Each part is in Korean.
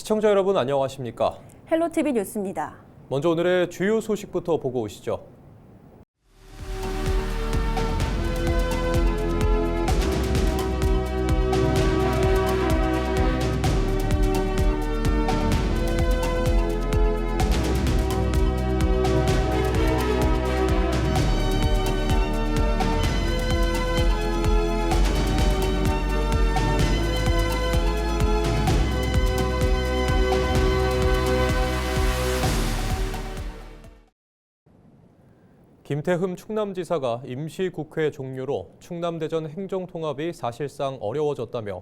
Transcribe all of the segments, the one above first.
시청자 여러분 안녕하십니까? 헬로티비 뉴스입니다. 먼저 오늘의 주요 소식부터 보고 오시죠. 김태흠 충남지사가 임시국회 종료로 충남대전 행정통합이 사실상 어려워졌다며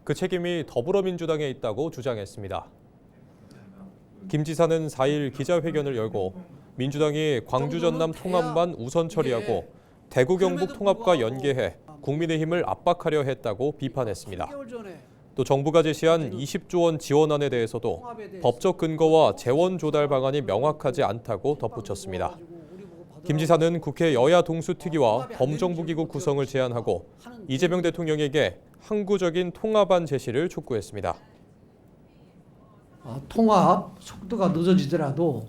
그 책임이 더불어민주당에 있다고 주장했습니다. 김 지사는 4일 기자회견을 열고 민주당이 광주 전남 통합만 우선 처리하고 대구 경북 통합과 연계해 국민의힘을 압박하려 했다고 비판했습니다. 또 정부가 제시한 20조 원 지원안에 대해서도 법적 근거와 재원 조달 방안이 명확하지 않다고 덧붙였습니다. 김 지사는 국회 여야 동수특위와 범정부기구 구성을 제안하고 이재명 대통령에게 항구적인 통합안 제시를 촉구했습니다. 통합 속도가 늦어지더라도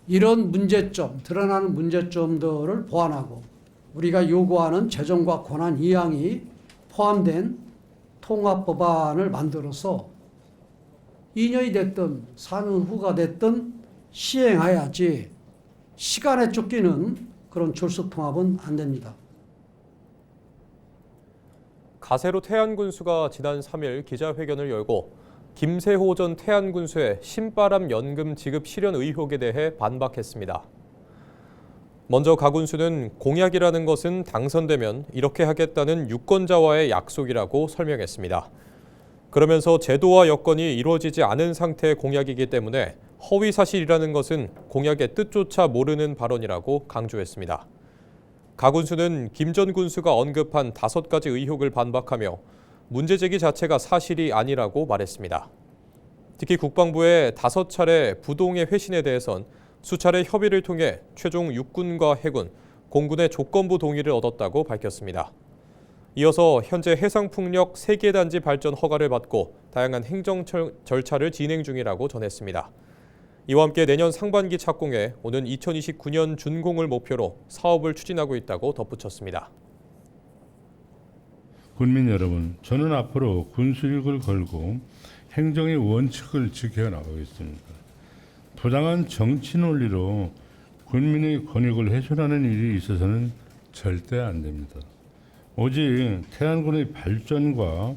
이런 문제점, 드러나는 문제점들을 보완하고 우리가 요구하는 재정과 권한 이양이 포함된 통합 법안을 만들어서 2년이 됐든 4년 후가 됐든 시행해야지 시간에 쫓기는 그런 졸속 통합은 안 됩니다. 가세로 태안군수가 지난 3일 기자회견을 열고 김세호 전 태안군수의 신바람 연금 지급 실현 의혹에 대해 반박했습니다. 먼저 가 군수는 공약이라는 것은 당선되면 이렇게 하겠다는 유권자와의 약속이라고 설명했습니다. 그러면서 제도와 여건이 이루어지지 않은 상태의 공약이기 때문에 허위 사실이라는 것은 공약의 뜻조차 모르는 발언이라고 강조했습니다. 가 군수는 김 전 군수가 언급한 5가지 의혹을 반박하며 문제 제기 자체가 사실이 아니라고 말했습니다. 특히 국방부의 5차례 부동의 회신에 대해선 수차례 협의를 통해 최종 육군과 해군, 공군의 조건부 동의를 얻었다고 밝혔습니다. 이어서 현재 해상풍력 3개 단지 발전 허가를 받고 다양한 행정 절차를 진행 중이라고 전했습니다. 이와 함께 내년 상반기 착공해 오는 2029년 준공을 목표로 사업을 추진하고 있다고 덧붙였습니다. 국민 여러분, 저는 앞으로 군수력을 걸고 행정의 원칙을 지켜나가겠습니다. 부당한 정치 논리로 국민의 권익을 훼손하는 일이 있어서는 절대 안 됩니다. 오직 태안군의 발전과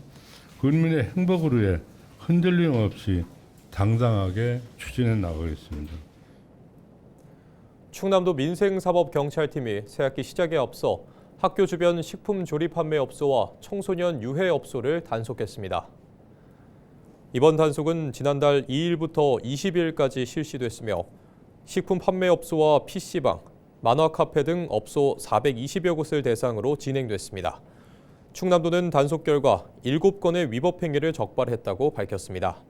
국민의 행복을 위해 흔들림 없이 당당하게 추진해 나가겠습니다. 충남도 민생사법경찰팀이 새학기 시작에 앞서 학교 주변 식품 조리 판매 업소와 청소년 유해 업소를 단속했습니다. 이번 단속은 지난달 2일부터 20일까지 실시됐으며 식품 판매 업소와 PC방, 만화 카페 등 업소 420여 곳을 대상으로 진행됐습니다. 충남도는 단속 결과 7건의 위법 행위를 적발했다고 밝혔습니다.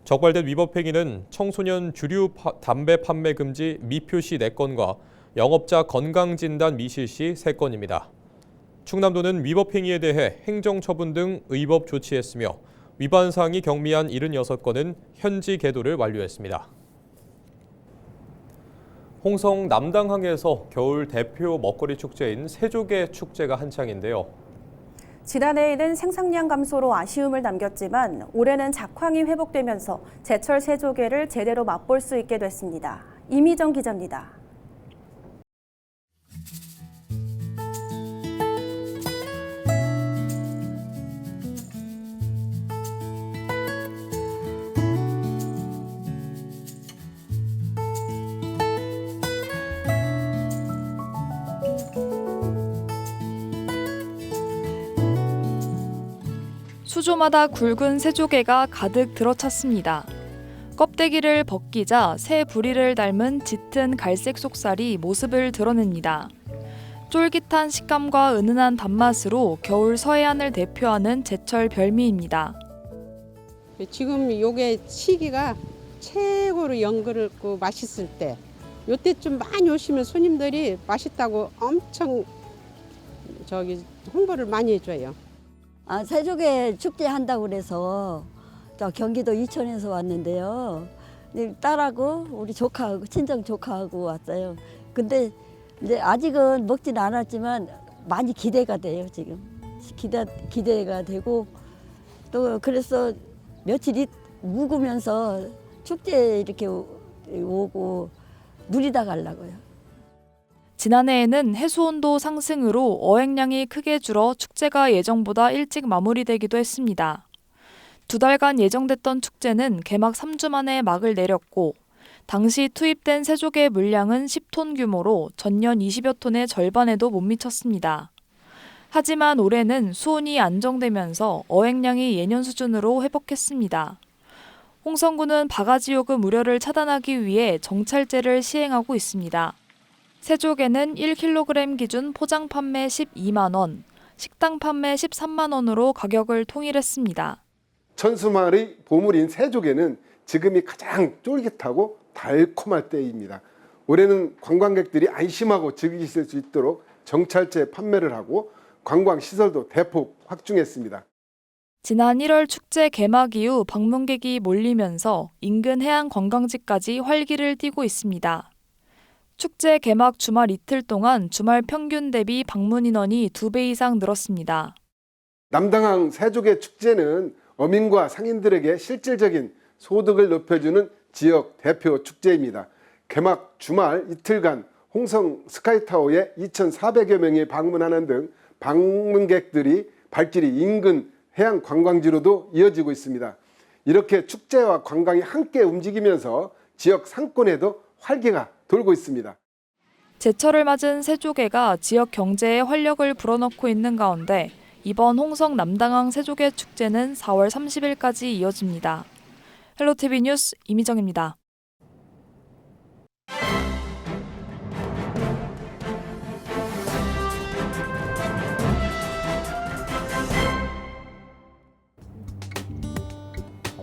적발된 위법 행위는 청소년 주류 담배 판매 금지 미표시 4건과 영업자 건강진단 미실시 3건입니다. 충남도는 위법 행위에 대해 행정처분 등 의법 조치했으며 위반 사항이 경미한 76건은 현지 계도를 완료했습니다. 홍성 남당항에서 겨울 대표 먹거리 축제인 새조개 축제가 한창인데요. 지난해에는 생산량 감소로 아쉬움을 남겼지만 올해는 작황이 회복되면서 제철 새조개를 제대로 맛볼 수 있게 됐습니다. 이미정 기자입니다. 수조마다 굵은 새조개가 가득 들어찼습니다. 껍데기를 벗기자 새 부리를 닮은 짙은 갈색 속살이 모습을 드러냅니다. 쫄깃한 식감과 은은한 단맛으로 겨울 서해안을 대표하는 제철 별미입니다. 지금 요게 시기가 최고로 연그럽고 맛있을 때, 요때쯤 많이 오시면 손님들이 맛있다고 엄청 홍보를 많이 해줘요. 새조개 축제 한다고 그래서 저 경기도 이천에서 왔는데요. 근데 딸하고 우리 조카하고 친정 조카하고 왔어요. 근데 이제 아직은 먹지는 않았지만 많이 기대가 돼요. 지금 기대가 되고 또 그래서 며칠 묵으면서 축제 이렇게 오고 누리다 가려고요. 지난해에는 해수온도 상승으로 어획량이 크게 줄어 축제가 예정보다 일찍 마무리되기도 했습니다. 2달간 예정됐던 축제는 개막 3주 만에 막을 내렸고 당시 투입된 새조개 물량은 10톤 규모로 전년 20여 톤의 절반에도 못 미쳤습니다. 하지만 올해는 수온이 안정되면서 어획량이 예년 수준으로 회복했습니다. 홍성군은 바가지 요금 우려를 차단하기 위해 정찰제를 시행하고 있습니다. 새조개는 1kg 기준 포장 판매 12만 원, 식당 판매 13만 원으로 가격을 통일했습니다. 천수마을의 보물인 새조개는 지금이 가장 쫄깃하고 달콤할 때입니다. 올해는 관광객들이 안심하고 즐기실 수 있도록 정찰제 판매를 하고 관광시설도 대폭 확충했습니다. 지난 1월 축제 개막 이후 방문객이 몰리면서 인근 해안 관광지까지 활기를 띠고 있습니다. 축제 개막 주말 이틀 동안 주말 평균 대비 방문 인원이 2배 이상 늘었습니다. 남당항 새조개 축제는 어민과 상인들에게 실질적인 소득을 높여주는 지역 대표 축제입니다. 개막 주말 이틀간 홍성 스카이타워에 2,400여 명이 방문하는 등 방문객들이 발길이 인근 해양 관광지로도 이어지고 있습니다. 이렇게 축제와 관광이 함께 움직이면서 지역 상권에도 활기가 돌고 있습니다. 제철을 맞은 새조개가 지역 경제에 활력을 불어넣고 있는 가운데 이번 홍성 남당항 새조개 축제는 4월 30일까지 이어집니다. 헬로티비 뉴스 이미정입니다.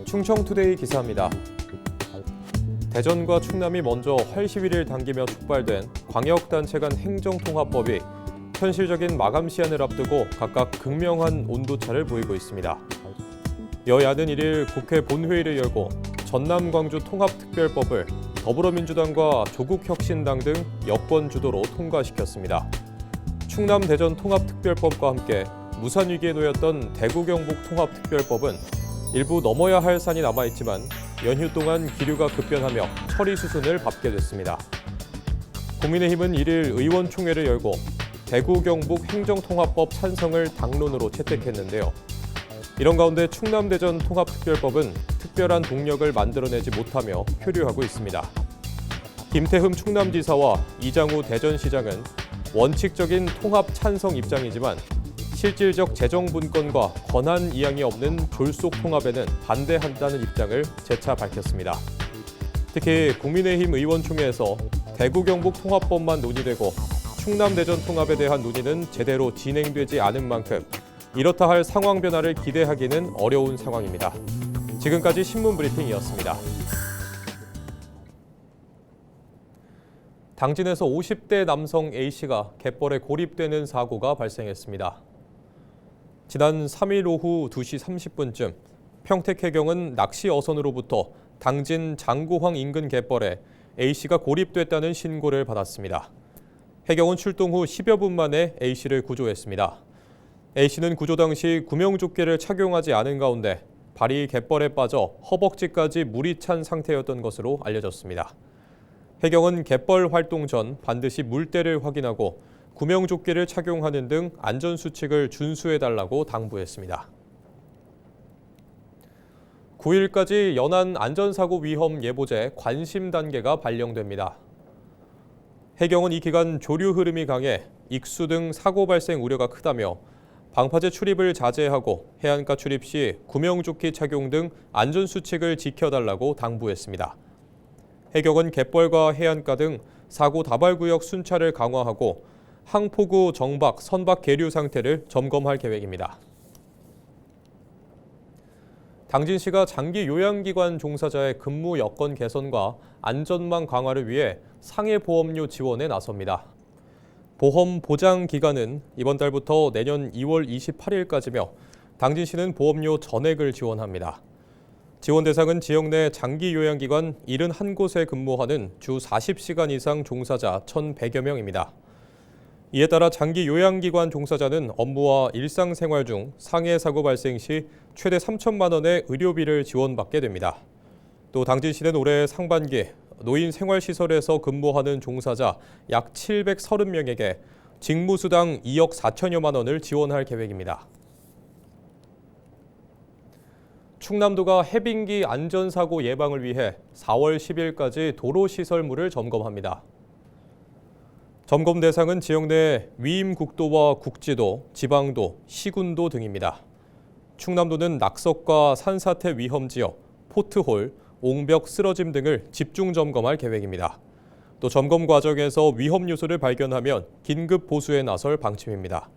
충청투데이 기사입니다. 대전과 충남이 먼저 활시위를 당기며 촉발된 광역단체 간 행정통합법이 현실적인 마감 시한을 앞두고 각각 극명한 온도차를 보이고 있습니다. 여야는 1일 국회 본회의를 열고 전남 광주 통합특별법을 더불어민주당과 조국혁신당 등 여권 주도로 통과시켰습니다. 충남 대전 통합특별법과 함께 무산 위기에 놓였던 대구 경북 통합특별법은 일부 넘어야 할 산이 남아있지만 연휴 동안 기류가 급변하며 처리 수순을 밟게 됐습니다. 국민의힘은 1일 의원총회를 열고 대구 경북 행정통합법 찬성을 당론으로 채택했는데요. 이런 가운데 충남 대전 통합특별법은 특별한 동력을 만들어내지 못하며 표류하고 있습니다. 김태흠 충남지사와 이장우 대전시장은 원칙적인 통합 찬성 입장이지만 실질적 재정 분권과 권한 이양이 없는 졸속 통합에는 반대한다는 입장을 재차 밝혔습니다. 특히 국민의힘 의원총회에서 대구 경북 통합법만 논의되고 충남 대전 통합에 대한 논의는 제대로 진행되지 않은 만큼 이렇다 할 상황 변화를 기대하기는 어려운 상황입니다. 지금까지 신문 브리핑이었습니다. 당진에서 50대 남성 A씨가 갯벌에 고립되는 사고가 발생했습니다. 지난 3일 오후 2시 30분쯤 평택해경은 낚시 어선으로부터 당진 장고항 인근 갯벌에 A씨가 고립됐다는 신고를 받았습니다. 해경은 출동 후 10여 분 만에 A씨를 구조했습니다. A씨는 구조 당시 구명조끼를 착용하지 않은 가운데 발이 갯벌에 빠져 허벅지까지 물이 찬 상태였던 것으로 알려졌습니다. 해경은 갯벌 활동 전 반드시 물때를 확인하고 구명조끼를 착용하는 등 안전수칙을 준수해달라고 당부했습니다. 9일까지 연안 안전사고 위험 예보제 관심 단계가 발령됩니다. 해경은 이 기간 조류 흐름이 강해 익수 등 사고 발생 우려가 크다며 방파제 출입을 자제하고 해안가 출입 시 구명조끼 착용 등 안전수칙을 지켜달라고 당부했습니다. 해경은 갯벌과 해안가 등 사고 다발구역 순찰을 강화하고 항포구 정박, 선박 계류 상태를 점검할 계획입니다. 당진시가 장기 요양기관 종사자의 근무 여건 개선과 안전망 강화를 위해 상해보험료 지원에 나섭니다. 보험 보장 기간은 이번 달부터 내년 2월 28일까지며 당진시는 보험료 전액을 지원합니다. 지원 대상은 지역 내 장기 요양기관 71곳에 근무하는 주 40시간 이상 종사자 1,100여 명입니다. 이에 따라 장기 요양기관 종사자는 업무와 일상생활 중 상해 사고 발생 시 최대 3천만 원의 의료비를 지원받게 됩니다. 또 당진시는 올해 상반기 노인 생활시설에서 근무하는 종사자 약 730명에게 직무수당 2억 4천여만 원을 지원할 계획입니다. 충남도가 해빙기 안전사고 예방을 위해 4월 10일까지 도로시설물을 점검합니다. 점검 대상은 지역 내 위임국도와 국지도, 지방도, 시군도 등입니다. 충남도는 낙석과 산사태 위험 지역, 포트홀, 옹벽 쓰러짐 등을 집중 점검할 계획입니다. 또 점검 과정에서 위험 요소를 발견하면 긴급 보수에 나설 방침입니다.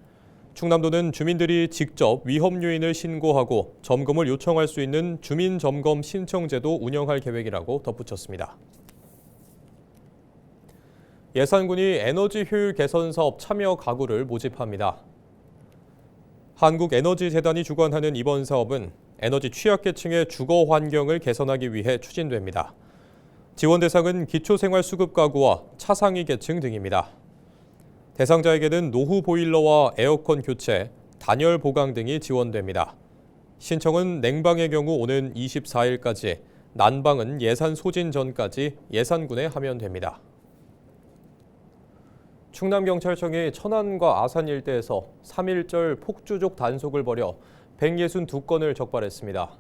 충남도는 주민들이 직접 위험 요인을 신고하고 점검을 요청할 수 있는 주민점검 신청제도 운영할 계획이라고 덧붙였습니다. 예산군이 에너지 효율 개선 사업 참여 가구를 모집합니다. 한국에너지재단이 주관하는 이번 사업은 에너지 취약계층의 주거 환경을 개선하기 위해 추진됩니다. 지원 대상은 기초생활수급 가구와 차상위 계층 등입니다. 대상자에게는 노후 보일러와 에어컨 교체, 단열 보강 등이 지원됩니다. 신청은 냉방의 경우 오는 24일까지, 난방은 예산 소진 전까지 예산군에 하면 됩니다. 충남경찰청이 천안과 아산 일대에서 3.1절 폭주족 단속을 벌여 162건을 적발했습니다.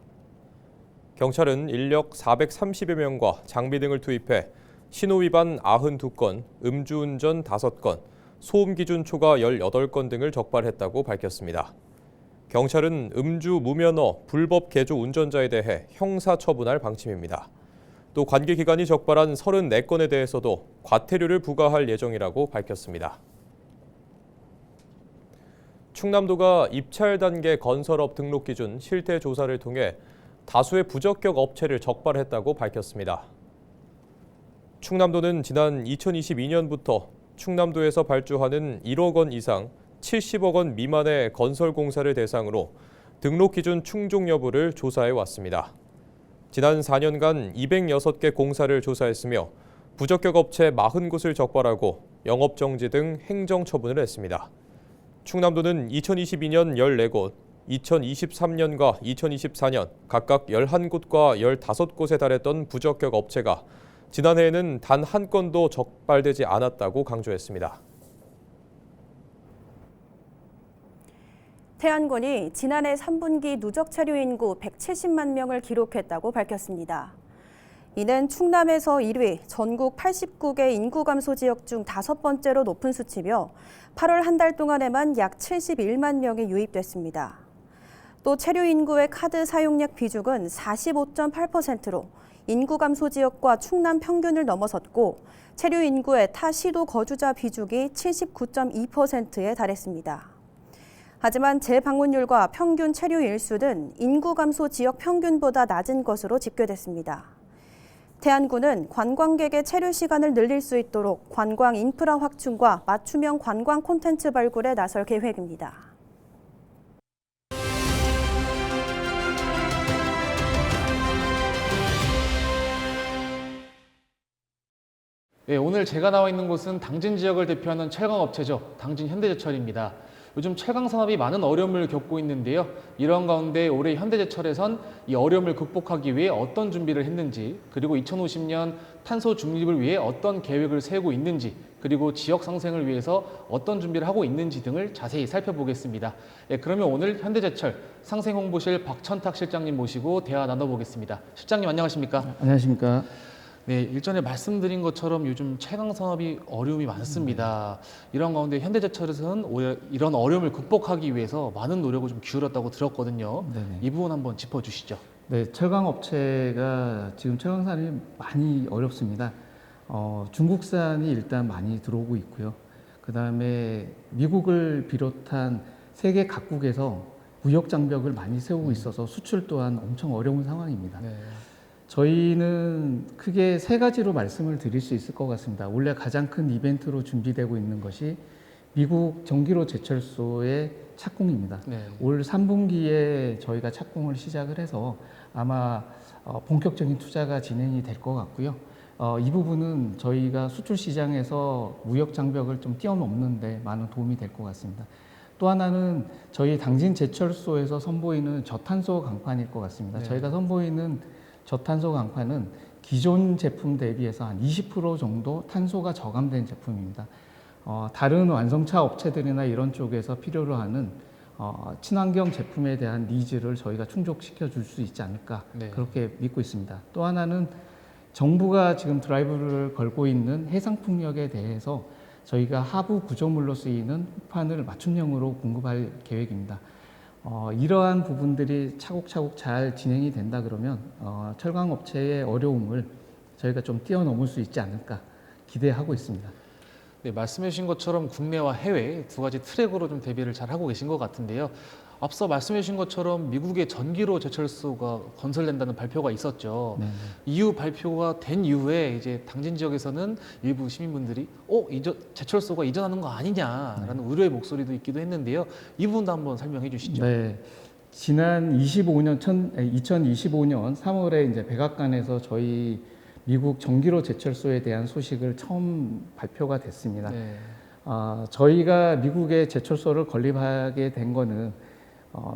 경찰은 인력 430여 명과 장비 등을 투입해 신호위반 92건, 음주운전 5건, 소음기준 초과 18건 등을 적발했다고 밝혔습니다. 경찰은 음주 무면허, 불법 개조 운전자에 대해 형사처분할 방침입니다. 또 관계기관이 적발한 34건에 대해서도 과태료를 부과할 예정이라고 밝혔습니다. 충남도가 입찰 단계 건설업 등록 기준 실태 조사를 통해 다수의 부적격 업체를 적발했다고 밝혔습니다. 충남도는 지난 2022년부터 충남도에서 발주하는 1억 원 이상 70억 원 미만의 건설 공사를 대상으로 등록 기준 충족 여부를 조사해 왔습니다. 지난 4년간 206개 공사를 조사했으며 부적격 업체 40곳을 적발하고 영업정지 등 행정처분을 했습니다. 충남도는 2022년 14곳, 2023년과 2024년 각각 11곳과 15곳에 달했던 부적격 업체가 지난해에는 단 한 건도 적발되지 않았다고 강조했습니다. 태안군이 지난해 3분기 누적 체류 인구 170만 명을 기록했다고 밝혔습니다. 이는 충남에서 1위, 전국 89개 인구 감소 지역 중 5번째로 높은 수치며 8월 한 달 동안에만 약 71만 명이 유입됐습니다. 또 체류 인구의 카드 사용량 비중은 45.8%로 인구 감소 지역과 충남 평균을 넘어섰고 체류 인구의 타 시도 거주자 비중이 79.2%에 달했습니다. 하지만 재방문율과 평균 체류 일수는 인구 감소 지역 평균보다 낮은 것으로 집계됐습니다. 태안군은 관광객의 체류 시간을 늘릴 수 있도록 관광 인프라 확충과 맞춤형 관광 콘텐츠 발굴에 나설 계획입니다. 네, 오늘 제가 나와 있는 곳은 당진 지역을 대표하는 철강업체죠. 당진 현대제철입니다. 요즘 철강 산업이 많은 어려움을 겪고 있는데요. 이런 가운데 올해 현대제철에선 이 어려움을 극복하기 위해 어떤 준비를 했는지, 그리고 2050년 탄소 중립을 위해 어떤 계획을 세우고 있는지, 그리고 지역 상생을 위해서 어떤 준비를 하고 있는지 등을 자세히 살펴보겠습니다. 네, 그러면 오늘 현대제철 상생홍보실 박천탁 실장님 모시고 대화 나눠보겠습니다. 실장님 안녕하십니까? 안녕하십니까? 네, 일전에 말씀드린 것처럼 요즘 채광 산업이 어려움이 많습니다. 이런 가운데 현대제철에서는 오히려 이런 어려움을 극복하기 위해서 많은 노력을 좀 기울였다고 들었거든요. 네네. 이 부분 한번 짚어주시죠. 네, 철강 업체가 지금 철강산이 많이 어렵습니다. 중국산이 일단 많이 들어오고 있고요. 그 다음에 미국을 비롯한 세계 각국에서 무역 장벽을 많이 세우고 있어서 수출 또한 엄청 어려운 상황입니다. 네. 저희는 크게 3가지로 말씀을 드릴 수 있을 것 같습니다. 원래 가장 큰 이벤트로 준비되고 있는 것이 미국 전기로 제철소의 착공입니다. 네. 올 3분기에 저희가 착공을 시작을 해서 아마 본격적인 투자가 진행이 될 것 같고요. 이 부분은 저희가 수출 시장에서 무역 장벽을 좀 뛰어넘는 데 많은 도움이 될 것 같습니다. 또 하나는 저희 당진 제철소에서 선보이는 저탄소 강판일 것 같습니다. 네. 저희가 선보이는 저탄소 강판은 기존 제품 대비해서 한 20% 정도 탄소가 저감된 제품입니다. 다른 완성차 업체들이나 이런 쪽에서 필요로 하는 친환경 제품에 대한 니즈를 저희가 충족시켜 줄 수 있지 않을까 네. 그렇게 믿고 있습니다. 또 하나는 정부가 지금 드라이브를 걸고 있는 해상풍력에 대해서 저희가 하부 구조물로 쓰이는 호판을 맞춤형으로 공급할 계획입니다. 이러한 부분들이 차곡차곡 잘 진행이 된다 그러면 철강업체의 어려움을 저희가 좀 뛰어넘을 수 있지 않을까 기대하고 있습니다. 네, 말씀해 주신 것처럼 국내와 해외 두 가지 트랙으로 좀 대비를 잘 하고 계신 것 같은데요. 앞서 말씀해 주신 것처럼 미국의 전기로 제철소가 건설된다는 발표가 있었죠. 네. 이후 발표가 된 이후에 이제 당진 지역에서는 일부 시민분들이 제철소가 이전하는 거 아니냐라는 우려의 목소리도 있기도 했는데요. 이 부분도 한번 설명해 주시죠. 네. 지난 2025년 3월에 이제 백악관에서 저희 미국 전기로 제철소에 대한 소식을 처음 발표가 됐습니다. 네. 저희가 미국의 제철소를 건립하게 된 거는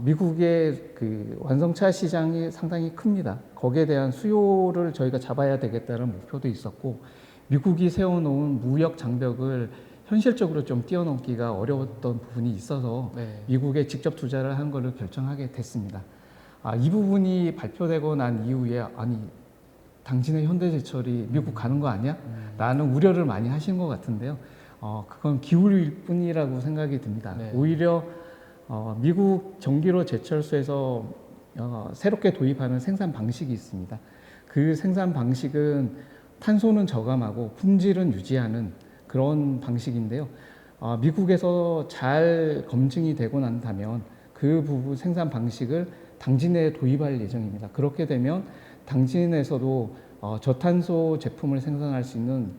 미국의 그 완성차 시장이 상당히 큽니다. 거기에 대한 수요를 저희가 잡아야 되겠다는 목표도 있었고, 미국이 세워놓은 무역 장벽을 현실적으로 좀 뛰어넘기가 어려웠던 부분이 있어서 네. 미국에 직접 투자를 한 것을 결정하게 됐습니다. 이 부분이 발표되고 난 이후에 당진의 현대제철이 미국 가는 거 아니야? 라는 우려를 많이 하신 것 같은데요. 그건 기울일 뿐이라고 생각이 듭니다. 네. 오히려 미국 전기로 제철소에서 새롭게 도입하는 생산 방식이 있습니다. 그 생산 방식은 탄소는 저감하고 품질은 유지하는 그런 방식인데요. 미국에서 잘 검증이 되고 난다면 그 부분 생산 방식을 당진에 도입할 예정입니다. 그렇게 되면 당진에서도 저탄소 제품을 생산할 수 있는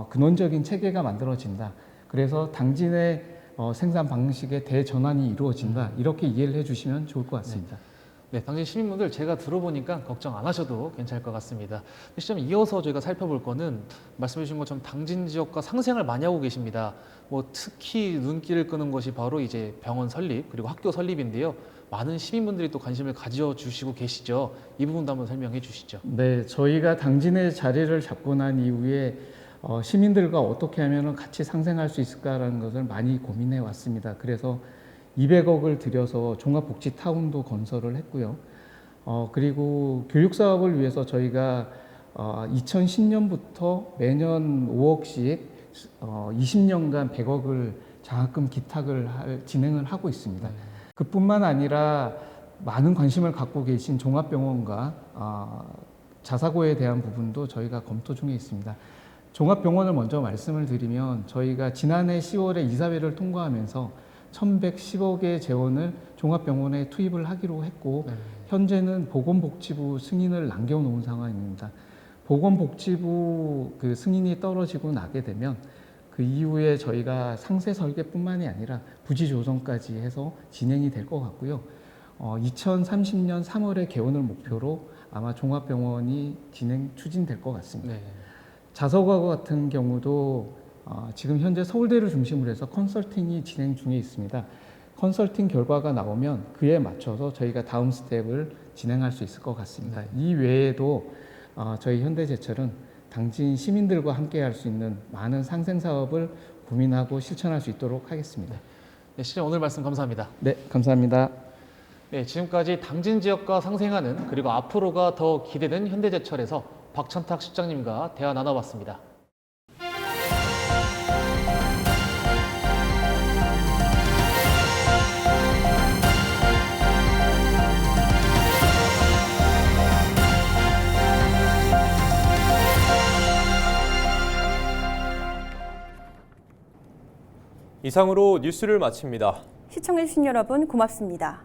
근원적인 체계가 만들어진다. 그래서 당진의 생산 방식의 대전환이 이루어진다. 이렇게 이해를 해주시면 좋을 것 같습니다. 네, 당진 시민분들 제가 들어보니까 걱정 안 하셔도 괜찮을 것 같습니다. 시점 이어서 저희가 살펴볼 거는 말씀해 주신 것처럼 당진 지역과 상생을 많이 하고 계십니다. 특히 눈길을 끄는 것이 바로 이제 병원 설립 그리고 학교 설립인데요. 많은 시민분들이 또 관심을 가져주시고 계시죠. 이 부분도 한번 설명해 주시죠. 네, 저희가 당진의 자리를 잡고 난 이후에 시민들과 어떻게 하면 같이 상생할 수 있을까라는 것을 많이 고민해 왔습니다. 그래서 200억을 들여서 종합복지타운도 건설을 했고요. 그리고 교육사업을 위해서 저희가 2010년부터 매년 5억씩 20년간 100억을 장학금 기탁을 진행을 하고 있습니다. 그뿐만 아니라 많은 관심을 갖고 계신 종합병원과 자사고에 대한 부분도 저희가 검토 중에 있습니다. 종합병원을 먼저 말씀을 드리면 저희가 지난해 10월에 이사회를 통과하면서 1110억의 재원을 종합병원에 투입을 하기로 했고 현재는 보건복지부 승인을 남겨놓은 상황입니다. 보건복지부 그 승인이 떨어지고 나게 되면 그 이후에 저희가 상세 설계뿐만이 아니라 부지 조성까지 해서 진행이 될 것 같고요. 2030년 3월에 개원을 목표로 아마 종합병원이 추진될 것 같습니다. 네. 자서과 같은 경우도 지금 현재 서울대를 중심으로 해서 컨설팅이 진행 중에 있습니다. 컨설팅 결과가 나오면 그에 맞춰서 저희가 다음 스텝을 진행할 수 있을 것 같습니다. 이 외에도 저희 현대제철은 당진 시민들과 함께 할 수 있는 많은 상생 사업을 고민하고 실천할 수 있도록 하겠습니다. 네, 시장 오늘 말씀 감사합니다. 네, 감사합니다. 네, 지금까지 당진 지역과 상생하는 그리고 앞으로가 더 기대된 현대제철에서 박천탁 실장님과 대화 나눠봤습니다. 이상으로 뉴스를 마칩니다. 시청해주신 여러분 고맙습니다.